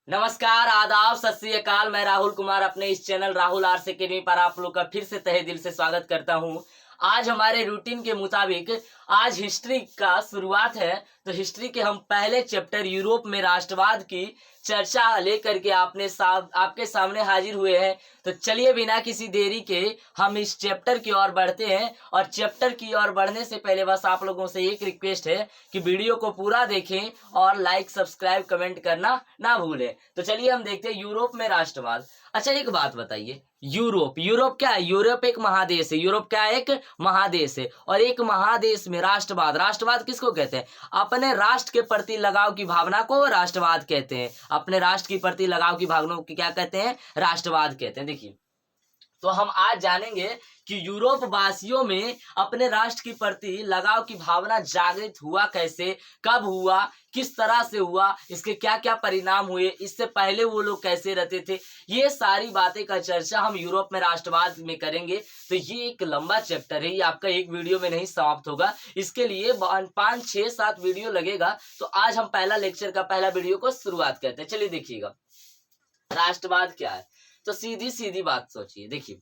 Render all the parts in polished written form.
नमस्कार, आदाब, सत श्री अकाल। मैं राहुल कुमार अपने इस चैनल राहुल आर्ट्स अकेडमी पर आप लोग का फिर से तहे दिल से स्वागत करता हूं। आज हमारे रूटीन के मुताबिक आज हिस्ट्री का शुरुआत है। तो हिस्ट्री के हम पहले चैप्टर यूरोप में राष्ट्रवाद की चर्चा लेकर के आपके सामने हाजिर हुए हैं। तो चलिए बिना किसी देरी के हम इस चैप्टर की ओर बढ़ते हैं। और चैप्टर की ओर बढ़ने से पहले बस आप लोगों से एक रिक्वेस्ट है कि वीडियो को पूरा देखें और लाइक, सब्सक्राइब, कमेंट करना ना भूलें। तो चलिए हम देखते हैं यूरोप में राष्ट्रवाद। अच्छा, एक बात बताइए, यूरोप क्या है? यूरोप एक महादेश है। यूरोप क्या है? एक महादेश है। और एक महादेश में राष्ट्रवाद किसको कहते हैं? अपने राष्ट्र के प्रति लगाव की भावना को राष्ट्रवाद कहते हैं। अपने राष्ट्र के प्रति लगाव की भावना को क्या कहते हैं? राष्ट्रवाद कहते हैं। देखिए, तो हम आज जानेंगे कि यूरोप वासियों में अपने राष्ट्र के प्रति लगाव की भावना जागृत हुआ कैसे, कब हुआ, किस तरह से हुआ, इसके क्या क्या परिणाम हुए, इससे पहले वो लोग कैसे रहते थे। ये सारी बातें का चर्चा हम यूरोप में राष्ट्रवाद में करेंगे। तो ये एक लंबा चैप्टर है, ये आपका एक वीडियो में नहीं समाप्त होगा। इसके लिए 5, 6, 7 वीडियो लगेगा। तो आज हम पहला लेक्चर का पहला वीडियो को शुरुआत करते हैं। चलिए देखिएगा, राष्ट्रवाद क्या है। तो सीधी सीधी बात सोचिए। देखिए,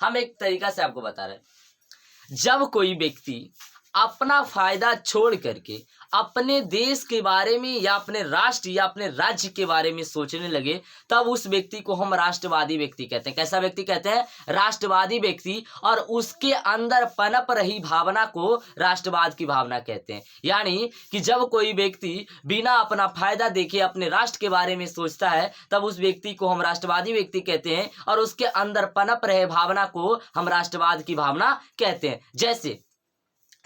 हम एक तरीका से आपको बता रहे हैं। जब कोई व्यक्ति अपना फायदा छोड़ करके अपने देश के बारे में या अपने राष्ट्र या अपने राज्य के बारे में सोचने लगे, तब उस व्यक्ति को हम राष्ट्रवादी व्यक्ति कहते हैं। कैसा व्यक्ति कहते हैं? राष्ट्रवादी व्यक्ति। और उसके अंदर पनप रही भावना को राष्ट्रवाद की भावना कहते हैं। यानी कि जब कोई व्यक्ति बिना अपना फायदा देखे अपने राष्ट्र के बारे में सोचता है, तब उस व्यक्ति को हम राष्ट्रवादी व्यक्ति कहते हैं। और उसके अंदर पनप रहे भावना को हम राष्ट्रवाद की भावना कहते हैं। जैसे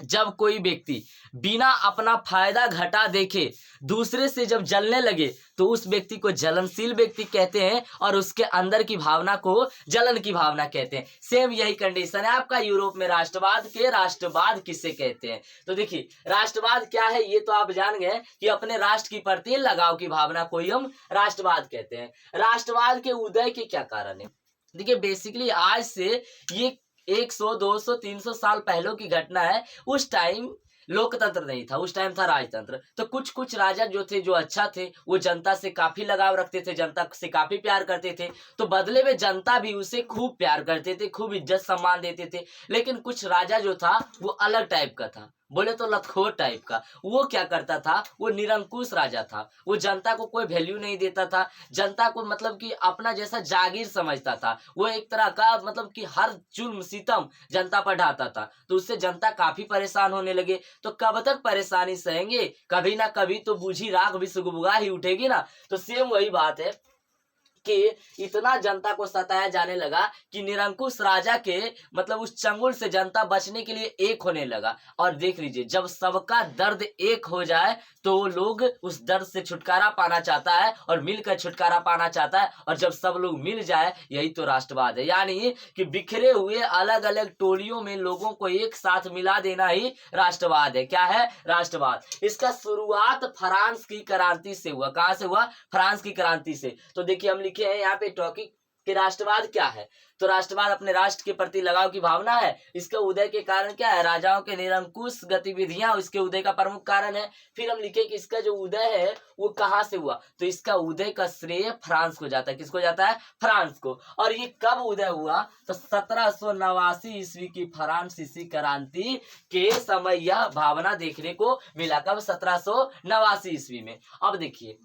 जब कोई व्यक्ति बिना अपना फायदा घटा देखे दूसरे से जब जलने लगे, तो उस व्यक्ति को जलनशील व्यक्ति कहते हैं। और उसके अंदर की भावना को जलन की भावना कहते हैं। सेम यही कंडीशन है आपका यूरोप में राष्ट्रवाद के। राष्ट्रवाद किसे कहते हैं? तो देखिए, राष्ट्रवाद क्या है ये तो आप जान गए कि अपने राष्ट्र की प्रति लगाव की भावना को ही हम राष्ट्रवाद कहते हैं। राष्ट्रवाद के उदय के क्या कारण है? देखिए, बेसिकली आज से ये 100, 200, 300 साल पहले की घटना है। उस टाइम लोकतंत्र नहीं था, उस टाइम था राजतंत्र। तो कुछ कुछ राजा जो थे, जो अच्छा थे, वो जनता से काफी लगाव रखते थे, जनता से काफी प्यार करते थे। तो बदले में जनता भी उसे खूब प्यार करते थे, खूब इज्जत सम्मान देते थे। लेकिन कुछ राजा जो था वो अलग टाइप का था, बोले तो लतखोर टाइप का। वो क्या करता था? वो निरंकुश राजा था। वो जनता को कोई वैल्यू नहीं देता था। जनता को मतलब कि अपना जैसा जागीर समझता था। वो एक तरह का मतलब कि हर जुल्म सितम जनता पर ढाता था। तो उससे जनता काफी परेशान होने लगे। तो कब तक परेशानी सहेंगे? कभी ना कभी तो बूझी राख भी सुगबुगा ही उठेगी ना। तो सेम वही बात है कि इतना जनता को सताया जाने लगा कि निरंकुश राजा के मतलब उस चंगुल से जनता बचने के लिए एक होने लगा। और देख लीजिए, जब सबका दर्द एक हो जाए तो लोग उस दर्द से छुटकारा पाना चाहता है और मिलकर छुटकारा पाना चाहता है। और जब सब लोग मिल जाए, यही तो राष्ट्रवाद है। यानी कि बिखरे हुए अलग अलग टोलियों में लोगों को एक साथ मिला देना ही राष्ट्रवाद है। क्या है? राष्ट्रवाद। इसका शुरुआत फ्रांस की क्रांति से हुआ। कहां से हुआ? फ्रांस की क्रांति से। तो देखिए, हम लिखे हैं यहाँ पे टॉपिक कि राष्ट्रवाद क्या है। तो राष्ट्रवाद अपने राष्ट्र के प्रति लगाव की भावना है। इसके उदय के कारण क्या है? राजाओं के निरंकुश गतिविधियां इसके उदय का प्रमुख कारण है। फिर हम लिखे कि इसका जो उदय है वो कहां से हुआ। तो इसका उदय का श्रेय फ्रांस को जाता है। किसको जाता है? फ्रांस को। और ये कब उदय हुआ? तो 1789 ईस्वी की फ्रांसीसी क्रांति के समय यह भावना देखने को मिला। कब? 1789 ईस्वी में। अब देखिए,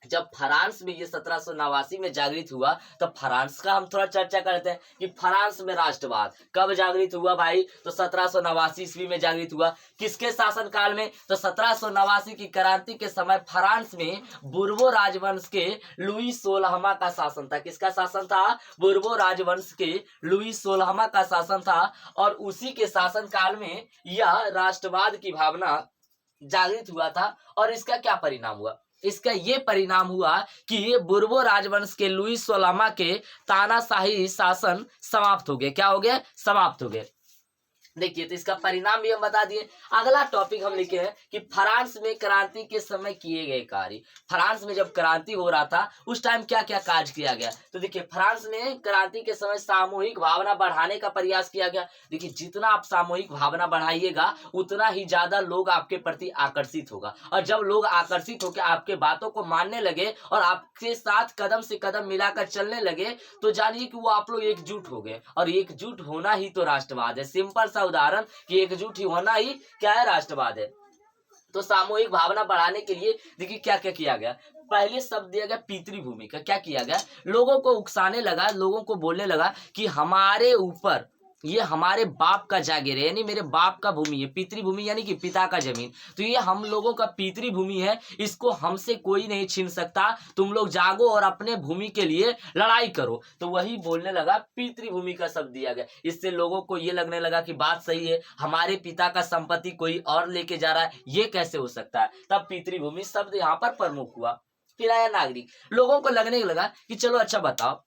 जब फ्रांस में ये 1789 में जागृत हुआ, तब फ्रांस का हम थोड़ा चर्चा करते हैं कि फ्रांस में राष्ट्रवाद कब जागृत हुआ भाई। तो 1789 ईस्वी में जागृत हुआ। किसके शासन काल में? तो 1789 की क्रांति के समय फ्रांस में बुर्बो राजवंश के लुई 16वां का शासन था। किसका शासन था? बुर्बो राजवंश के लुई 16वां का शासन था। और उसी के शासन काल में यह राष्ट्रवाद की भावना जागृत हुआ था। और इसका क्या परिणाम हुआ? इसका ये परिणाम हुआ कि बुर्बो राजवंश के लुई 16वां के तानाशाही शासन समाप्त हो गए। क्या हो गए? समाप्त हो गए। देखिए, तो इसका परिणाम भी हम बता दिए। अगला टॉपिक हम लिखे हैं कि फ्रांस में क्रांति के समय किए गए कार्य। फ्रांस में जब क्रांति हो रहा था उस टाइम क्या क्या कार्य किया गया। तो देखिए, फ्रांस में क्रांति के समय सामूहिक भावना बढ़ाने का प्रयास किया गया। देखिए, जितना आप सामूहिक भावना बढ़ाइएगा उतना ही ज्यादा लोग आपके प्रति आकर्षित होगा, और जब लोग आकर्षित होकर आपके बातों को मानने लगे और आपके साथ कदम से कदम मिलाकर चलने लगे, तो जानिए कि वो आप लोग एकजुट हो गए, और एकजुट होना ही तो राष्ट्रवाद है। सिंपल सा उदाहरण कि एकजुट ही होना ही क्या है, राष्ट्रवाद है। तो सामूहिक भावना बढ़ाने के लिए देखिए क्या क्या किया गया। पहले शब्द दिया गया पितृभूमि का। क्या किया गया, लोगों को उकसाने लगा, लोगों को बोलने लगा कि हमारे ऊपर ये हमारे बाप का जागीर है, यानी मेरे बाप का भूमि है। पितृभूमि यानी कि पिता का जमीन, तो ये हम लोगों का पितृभूमि है, इसको हमसे कोई नहीं छीन सकता। तुम लोग जागो और अपने भूमि के लिए लड़ाई करो। तो वही बोलने लगा, पितृभूमि का शब्द दिया गया। इससे लोगों को ये लगने लगा कि बात सही है, हमारे पिता का संपत्ति कोई और लेके जा रहा है, ये कैसे हो सकता है। तब पितृभूमि शब्द यहाँ पर प्रमुख हुआ। फिर आया नागरिक। लोगों को लगने लगा कि चलो अच्छा बताओ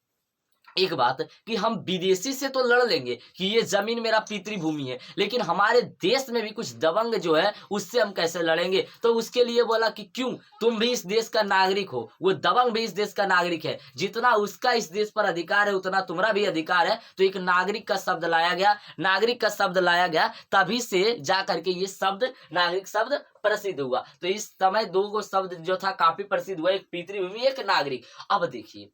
एक बात, कि हम विदेशी से तो लड़ लेंगे कि ये जमीन मेरा पितृभूमि है, लेकिन हमारे देश में भी कुछ दबंग जो है उससे हम कैसे लड़ेंगे। तो उसके लिए बोला कि क्यों, तुम भी इस देश का नागरिक हो, वो दबंग भी इस देश का नागरिक है, जितना उसका इस देश पर अधिकार है उतना तुम्हारा भी अधिकार है। तो एक नागरिक का शब्द लाया गया, नागरिक का शब्द लाया गया, तभी से जा करके ये शब्द नागरिक शब्द प्रसिद्ध हुआ। तो इस समय दो शब्द जो था काफी प्रसिद्ध हुआ, एक पितृभूमि एक नागरिक। अब देखिए,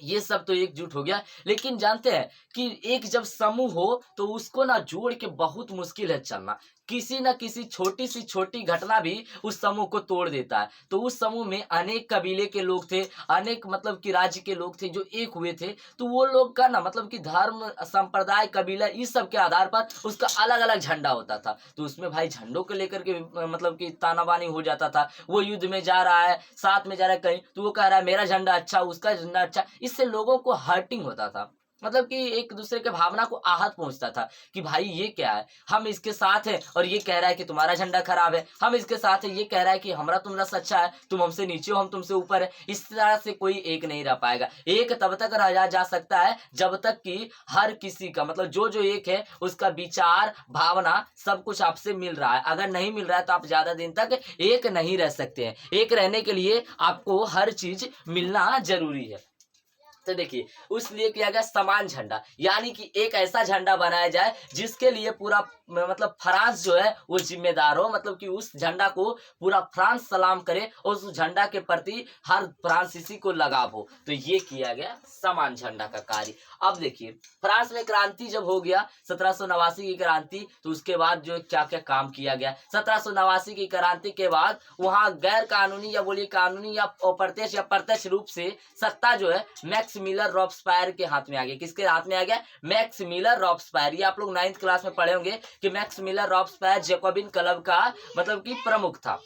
ये सब तो एकजुट हो गया, लेकिन जानते हैं कि एक जब समूह हो तो उसको ना जोड़ के बहुत मुश्किल है चलना। किसी न किसी छोटी सी छोटी घटना भी उस समूह को तोड़ देता है। तो उस समूह में अनेक कबीले के लोग थे, अनेक मतलब कि राज्य के लोग थे जो एक हुए थे। तो वो लोग का ना मतलब कि धर्म, संप्रदाय, कबीला, इस सब के आधार पर उसका अलग अलग झंडा होता था। तो उसमें भाई झंडों को लेकर के मतलब कि तानाबानी हो जाता था। वो युद्ध में जा रहा है, साथ में जा रहा है कहीं, तो वो कह रहा है मेरा झंडा अच्छा, उसका झंडा अच्छा। इससे लोगों को हर्टिंग होता था, मतलब कि एक दूसरे के भावना को आहत पहुंचता था कि भाई ये क्या है, हम इसके साथ हैं और ये कह रहा है कि तुम्हारा झंडा खराब है, हम इसके साथ है, ये कह रहा है कि हमारा तुम रस अच्छा है, तुम हमसे नीचे हो, हम तुमसे ऊपर है। इस तरह से कोई एक नहीं रह पाएगा। एक तब तक रहा जा सकता है जब तक कि हर किसी का मतलब जो जो एक है उसका विचार, भावना, सब कुछ आपसे मिल रहा है। अगर नहीं मिल रहा है तो आप ज्यादा दिन तक एक नहीं रह सकते हैं। एक रहने के लिए आपको हर चीज मिलना जरूरी है। तो देखिए, उसलिए किया गया समान झंडा, यानी कि एक ऐसा झंडा बनाया जाए जिसके लिए पूरा मतलब फ्रांस जो है वो जिम्मेदार हो, मतलब कि उस झंडा को पूरा फ्रांस सलाम करे और उस झंडा के प्रति हर फ्रांसीसी को लगाव हो। तो ये किया गया समान झंडा का कार्य। अब देखिए, फ्रांस में क्रांति जब हो गया 1789 की क्रांति, तो उसके बाद जो क्या क्या काम किया गया। 1789 की क्रांति के बाद वहां गैर कानूनी या बोलिए कानूनी या अप्रत्यक्ष या प्रत्यक्ष रूप से सत्ता जो है मैक्स मिलर रॉबस्पायर के हाथ में आ गया। किसके हाथ में आ गया, मैक्स मिलर रॉबस्पायर। ये आप लोग 9th क्लास में पढ़े होंगे कि मैक्स मिलर रॉबस्पायर जैकोबिन क्लब का मतलब कि प्रमुख था।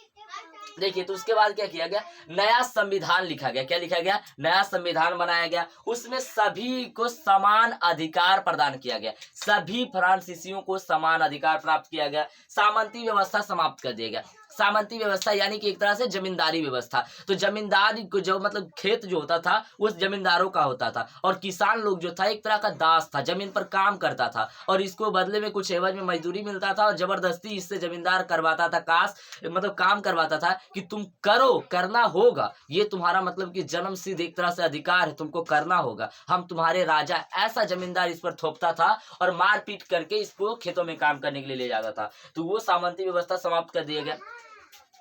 देखिए, तो उसके बाद क्या किया गया, नया संविधान लिखा गया। क्या लिखा गया, नया संविधान बनाया गया। उसमें सभी को समान अधिकार प्रदान किया गया, सभी फ्रांसीसियों को समान अधिकार प्राप्त किया गया। सामंती व्यवस्था समाप्त कर दिया गया। सामंती व्यवस्था यानी कि एक तरह से जमींदारी व्यवस्था। तो जमींदारी को जो मतलब खेत जो होता था वो जमींदारों का होता था, और किसान लोग जो था एक तरह का दास था, जमीन पर काम करता था और इसको बदले में कुछ एवज में मजदूरी मिलता था, और जबरदस्ती इससे जमींदार करवाता था, मतलब काम करवाता था कि तुम करो, करना होगा, ये तुम्हारा मतलब कि जन्म सिद्ध एक तरह से अधिकार है, तुमको करना होगा, हम तुम्हारे राजा। ऐसा जमींदार इस पर थोपता था और मारपीट करके इसको खेतों में काम करने के लिए ले जाता था। तो वो सामंती व्यवस्था समाप्त कर दिया गया।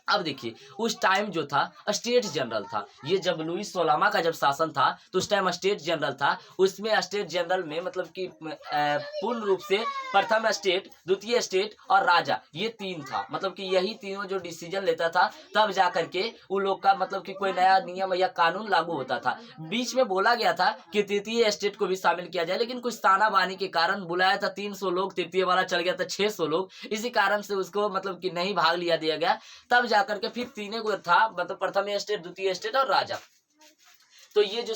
अब देखिए, उस टाइम जो था स्टेट जनरल था। ये जब लुईस 16वां का जब शासन था तो उस टाइम स्टेट जनरल था। उसमें स्टेट जनरल में मतलब कि पूर्ण रूप से प्रथम स्टेट, द्वितीय स्टेट और राजा, ये तीन था। मतलब कि यही तीनों जो डिसीजन लेता था तब जा करके उन लोग का मतलब कि कोई नया नियम या कानून लागू होता था। बीच में बोला गया था कि तृतीय स्टेट को भी शामिल किया जाए, लेकिन कुछ तानाबानी के कारण बुलाया था 300 लोग, तृतीय वाला चल गया था 600 लोग। इसी कारण से उसको मतलब कि नहीं भाग लिया दिया गया। तब जाकर के फिर तीनों को था, मतलब प्रथम स्टेट, द्वितीय स्टेट और राजा। तो ये जो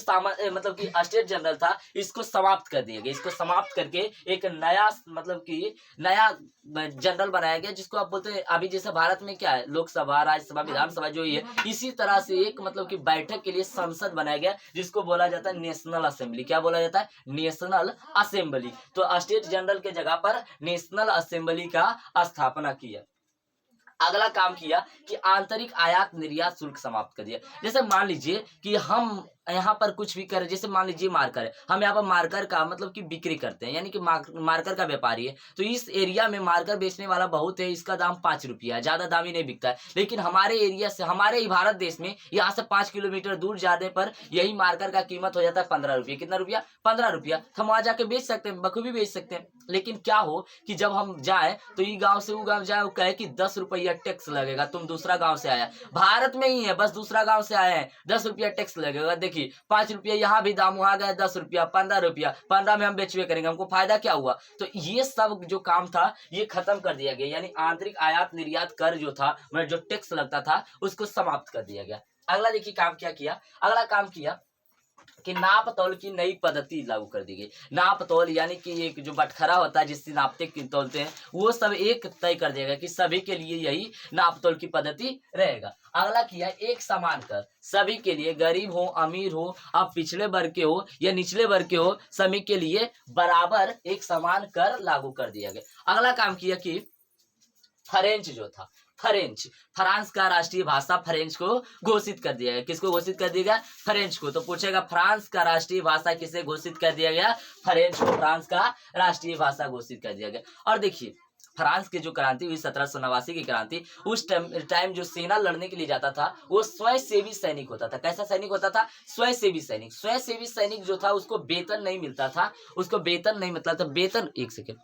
मतलब कि स्टेट जनरल था इसको समाप्त कर दिया गया। इसको समाप्त करके एक नया मतलब कि नया जनरल बनाया गया, जिसको आप बोलते हैं अभी जैसे भारत में क्या है, लोकसभा, राज्यसभा, विधानसभा जो ये है, इसी तरह से एक मतलब कि बैठक के लिए संसद बनाया गया, जिसको बोला जाता है नेशनल असेंबली। क्या बोला जाता है? National assembly. तो स्टेट जनरल के जगह पर नेशनल असेंबली का स्थापना किया। अगला काम किया कि आंतरिक आयात निर्यात शुल्क समाप्त कर दिया। जैसे मान लीजिए कि हम यहाँ पर कुछ भी करें, जैसे मान लीजिए मार्कर है, हम यहाँ पर मार्कर का मतलब कि बिक्री करते हैं, यानी कि मार्कर का व्यापारी है, तो इस एरिया में मार्कर बेचने वाला बहुत है, इसका दाम 5 रुपया है, ज्यादा दाम ही नहीं बिकता है। लेकिन हमारे एरिया से, हमारे ही भारत देश में यहाँ से 5 किलोमीटर दूर जाने पर यही मार्कर का कीमत हो जाता है 15 रुपये। कितना रुपया? 15 रुपया। हम वहां जाके बेच सकते हैं, बखूबी बेच सकते हैं। लेकिन क्या हो कि जब हम जाए तो ये गांव से वो गांव जाए, वो कहे कि 10 रुपया टैक्स लगेगा, तुम दूसरा गांव से आया, भारत में ही है, बस दूसरा गांव से आए हैं, 10 रुपया टैक्स लगेगा। देखिए 5 रुपया यहाँ भी दाम, वहां गए 10 रुपया, 15 रुपया, 15 में हम बेचवे करेंगे, हमको फायदा क्या हुआ? तो ये सब जो काम था ये खत्म कर दिया गया, यानी आंतरिक आयात निर्यात कर जो था, मतलब जो टैक्स लगता था, उसको समाप्त कर दिया गया। अगला देखिए काम क्या किया। अगला काम किया कि नाप तौल की नई पद्धति लागू कर दी गई। नाप तौल यानी कि एक जो बटखरा होता है जिससे नापते तौलते हैं, वो सब एक तय कर दिया गया कि सभी के लिए यही नाप तौल की पद्धति रहेगा। अगला किया एक समान कर, सभी के लिए, गरीब हो, अमीर हो, आप पिछड़े वर्ग के हो या निचले वर्ग के हो, सभी के लिए बराबर एक समान कर लागू कर दिया गया। अगला काम किया कि फ्रेंच जो था, फ्रांस का राष्ट्रीय भाषा फ्रेंच को घोषित कर दिया गया। किसको घोषित कर दिया गया? फ्रेंच को। तो पूछेगा फ्रांस का राष्ट्रीय भाषा किसे घोषित कर दिया गया? फ्रेंच को फ्रांस का राष्ट्रीय भाषा घोषित कर दिया गया। और देखिए फ्रांस की जो क्रांति हुई 1789 की क्रांति, उस टाइम जो सेना लड़ने के लिए जाता था वो स्वयंसेवी सैनिक होता था। कैसा सैनिक होता था? स्वयंसेवी सैनिक। स्वयंसेवी सैनिक जो था उसको वेतन नहीं मिलता था, उसको वेतन नहीं मिलता था, वेतन, एक सेकेंड,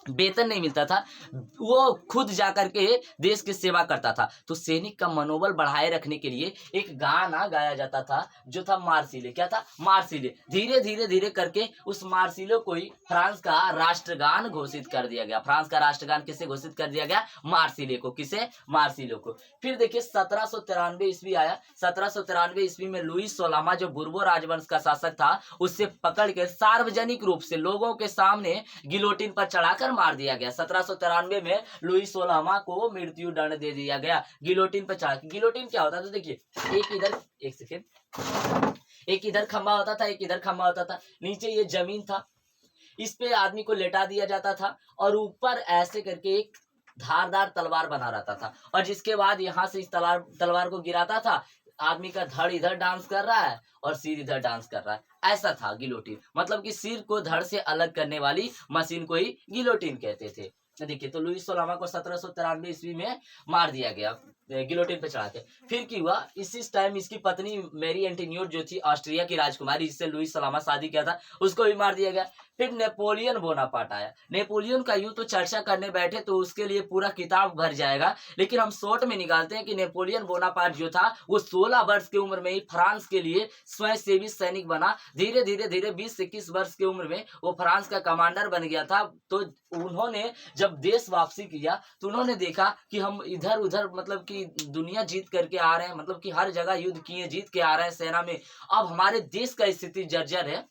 वेतन नहीं मिलता था, वो खुद जाकर के देश की सेवा करता था। तो सैनिक का मनोबल बढ़ाए रखने के लिए एक गाना गाया जाता था जो था मार्सिले। क्या था? मार्सिले। धीरे धीरे धीरे करके उस मार्सिले को ही फ्रांस का राष्ट्रगान घोषित कर दिया गया। फ्रांस का राष्ट्रगान किसे घोषित कर दिया गया? मार्सिले को। किसे? मार्सिले को। फिर देखिए 1793 ईस्वी आया। 1793 ईस्वी में लुई सोलामा जो बुर्बो राजवंश का शासक था, उससे पकड़ के सार्वजनिक रूप से लोगों के सामने गिलोटिन पर चढ़ाकर मार दिया गया। 1793 में लुई सोलामा को मृत्यु दंड दे दिया गया गिलोटिन पर चढ़ा। गिलोटिन क्या होता था? देखिए एक इधर, एक सेकेंड, एक इधर खंभा होता था, एक इधर खंभा होता था, नीचे ये जमीन था, इस पे आदमी को लेटा दिया जाता था और ऊपर ऐसे करके एक धारदार तलवार बना रहता था, और जिसके बाद यहाँ से इस तलवार को गिराता था। आदमी का धड़ इधर डांस कर रहा है और सिर इधर डांस कर रहा है, ऐसा था गिलोटिन। मतलब कि सिर को धड़ से अलग करने वाली मशीन को ही गिलोटिन कहते थे। देखिए तो लुई सोलामा को 1793 ईस्वी में मार दिया गया गिलोटिन पे चढ़ा के। फिर क्या हुआ? इसी टाइम इसकी पत्नी मैरी एंटोनियोट जो थी ऑस्ट्रिया की राजकुमारी, जिससे लुई सोलामा शादी किया था, उसको भी मार दिया गया। फिर नेपोलियन बोनापार्ट आया। नेपोलियन का यूं तो चर्चा करने बैठे तो उसके लिए पूरा किताब भर जाएगा, लेकिन हम शॉर्ट में निकालते हैं कि नेपोलियन बोनापार्ट जो था वो 16 वर्ष की उम्र में ही फ्रांस के लिए स्वयंसेवी सैनिक बना। धीरे धीरे धीरे 20 से 21 वर्ष की उम्र में वो फ्रांस का कमांडर बन गया था। तो उन्होंने जब देश वापसी किया तो उन्होंने देखा कि हम इधर उधर मतलब कि दुनिया जीत करके आ रहे हैं, मतलब कि हर जगह युद्ध किए, जीत के आ रहे हैं सेना में, अब हमारे देश का स्थिति जर्जर है।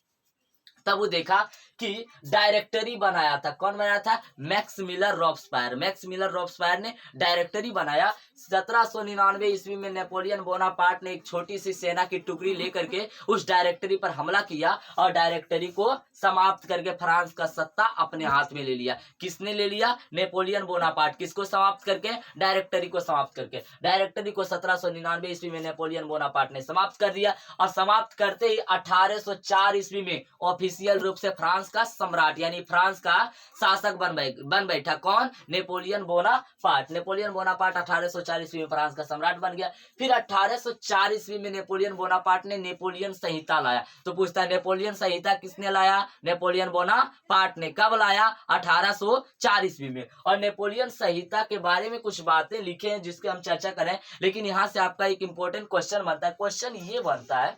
तब वो देखा कि डायरेक्टरी बनाया था। कौन बनाया था? Max Miller Robespierre. Max Miller Robespierre ने डायरेक्टरी बनाया। 1799 ईस्वी में नेपोलियन बोनापार्ट ने एक छोटी सी सेना की टुकड़ी लेकर के उस डायरेक्टरी पर हमला किया और डायरेक्टरी को समाप्त करके फ्रांस का सत्ता अपने हाथ में ले लिया। किसने ले लिया? Napoleon Bonaparte. किसको समाप्त करके? डायरेक्टरी को समाप्त करके। डायरेक्टरी को 1799 ईस्वी में नेपोलियन बोनापार्ट ने समाप्त कर दिया, और समाप्त करते ही 1804 ईस्वी में ऑफिशियल रूप से फ्रांस का सम्राट यानी फ्रांस का शासक बन बैठा। कौन? Napoleon Bonaparte. नेपोलियन बोनापार्ट 1804 ईस्वी में फ्रांस का सम्राट बन गया। फिर 1804 ईस्वी में नेपोलियन बोनापार्ट ने नेपोलियन संहिता लाया। तो पूछता है नेपोलियन संहिता किसने लाया? नेपोलियन बोनापार्ट ने। कब लाया? 1804 ईस्वी में। और नेपोलियन संहिता के बारे में कुछ बातें लिखे हैं जिसके हम चर्चा करें, लेकिन यहां से आपका एक इंपॉर्टेंट क्वेश्चन बनता है। क्वेश्चन ये बनता है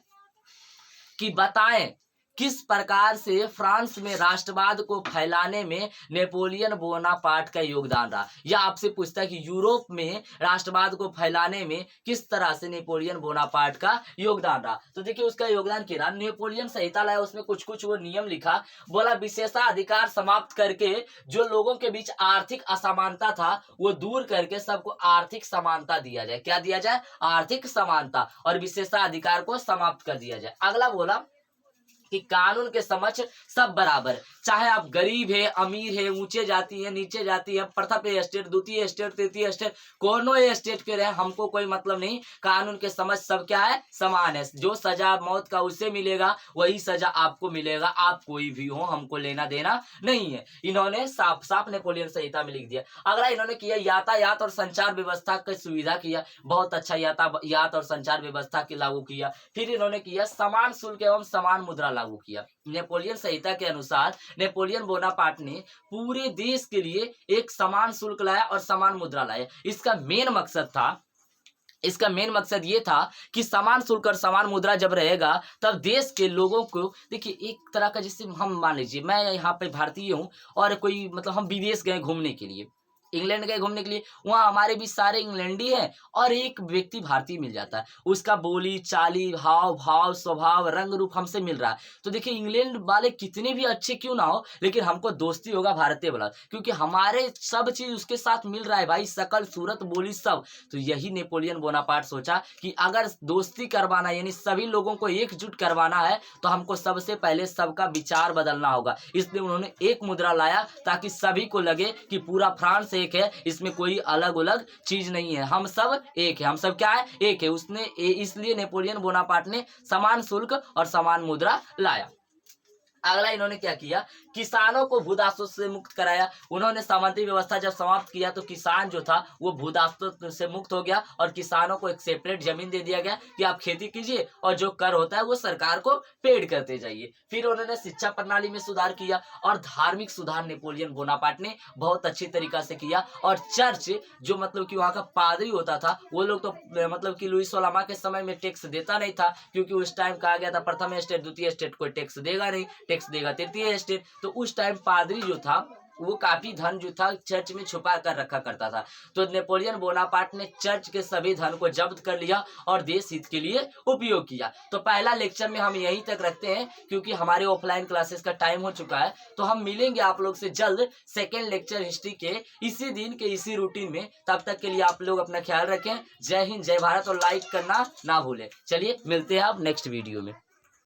कि बताएं किस प्रकार से फ्रांस में राष्ट्रवाद को फैलाने में नेपोलियन बोनापार्ट का योगदान रहा। यह आपसे पूछता है कि यूरोप में राष्ट्रवाद को फैलाने में किस तरह से नेपोलियन बोनापार्ट का योगदान रहा। तो देखिए उसका योगदान क्या रहा। नेपोलियन संहिता लाया, उसमें कुछ कुछ वो नियम लिखा, बोला विशेषाधिकार समाप्त करके जो लोगों के बीच आर्थिक असमानता था वो दूर करके सबको आर्थिक समानता दिया जाए। क्या दिया जाए? आर्थिक समानता, और विशेषाधिकार को समाप्त कर दिया जाए। अगला बोला कि कानून के समक्ष सब बराबर, चाहे आप गरीब है, अमीर है, ऊंचे जाति है, नीचे जाति है, प्रथम स्टेट, द्वितीय स्टेट, तृतीय स्टेट, कोनो स्टेट के रहे, हमको कोई मतलब नहीं। कानून के समझ सब क्या है? समान है। जो सजा मौत का उसे मिलेगा वही सजा आपको मिलेगा, आप कोई भी हो, हमको लेना देना नहीं है। इन्होंने साफ साफ नेपोलियन संहिता में लिख दिया। अगला इन्होंने किया यातायात और संचार व्यवस्था की सुविधा किया, बहुत अच्छा यातायात और संचार व्यवस्था की लागू किया। फिर इन्होंने किया समान शुल्क एवं समान मुद्रा लागू किया। नेपोलियन संहिता के अनुसार नेपोलियन बोनापार्ट ने पूरे देश के लिए एक समान शुल्क लाया और समान मुद्रा लाया। इसका मेन मकसद ये था कि समान शुल्क और समान मुद्रा जब रहेगा तब देश के लोगों को, देखिए एक तरह का, जैसे हम मान लीजिए मैं यहाँ पे भारतीय हूँ और कोई मतलब हम विदेश गए घूमने के लिए, इंग्लैंड गए घूमने के लिए, वहाँ हमारे भी सारे इंग्लैंडी हैं और एक व्यक्ति भारतीय मिल जाता है, उसका बोली चाली हाव भाव स्वभाव रंग रूप हमसे मिल रहा है। तो देखिए इंग्लैंड वाले कितने भी अच्छे क्यों ना हो, लेकिन हमको दोस्ती होगा भारतीय वाला, क्योंकि हमारे सब चीज उसके साथ मिल रहा है भाई, शकल सूरत बोली सब। तो यही नेपोलियन बोनापार्ट सोचा कि अगर दोस्ती करवाना यानी सभी लोगों को एकजुट करवाना है तो हमको सबसे पहले सबका विचार बदलना होगा। इसलिए उन्होंने एक मुद्रा लाया ताकि सभी को लगे कि पूरा फ्रांस एक है, इसमें कोई अलग अलग चीज नहीं है, हम सब एक है, हम सब क्या है? एक है। उसने इसलिए नेपोलियन बोनापार्ट ने समान शुल्क और समान मुद्रा लाया। अगला इन्होंने क्या किया, किसानों को भूदासों से मुक्त कराया। उन्होंने सामंती व्यवस्था जब समाप्त किया तो किसान जो था वो भूदासों से मुक्त हो गया और किसानों को एक सेपरेट जमीन दे दिया गया कि आप खेती कीजिए और जो कर होता है वो सरकार को पेड करते जाइए। फिर उन्होंने शिक्षा प्रणाली में सुधार किया और धार्मिक सुधार नेपोलियन बोनापार्ट ने बहुत अच्छी तरीका से किया। और चर्च जो मतलब कि वहाँ का पादरी होता था, वो लोग तो मतलब कि लुईस सोलामा के समय में टैक्स देता नहीं था, क्योंकि उस टाइम कहा गया था प्रथम स्टेट द्वितीय स्टेट कोई टैक्स देगा नहीं, टैक्स देगा तृतीय स्टेट। तो उस टाइम पादरी जो था वो काफी धन जो था चर्च में छुपा कर रखा करता था। तो नेपोलियन बोनापार्ट ने चर्च के सभी धन को जब्त कर लिया और देश हित के लिए उपयोग किया। तो पहला लेक्चर में हम यहीं तक रखते हैं क्योंकि हमारे ऑफलाइन क्लासेस का टाइम हो चुका है। तो हम मिलेंगे आप लोग से जल्द सेकेंड लेक्चर हिस्ट्री के इसी दिन के इसी रूटीन में। तब तक के लिए आप लोग अपना ख्याल रखें। जय हिंद, जय भारत और लाइक करना ना भूलें। चलिए मिलते हैं आप नेक्स्ट वीडियो में।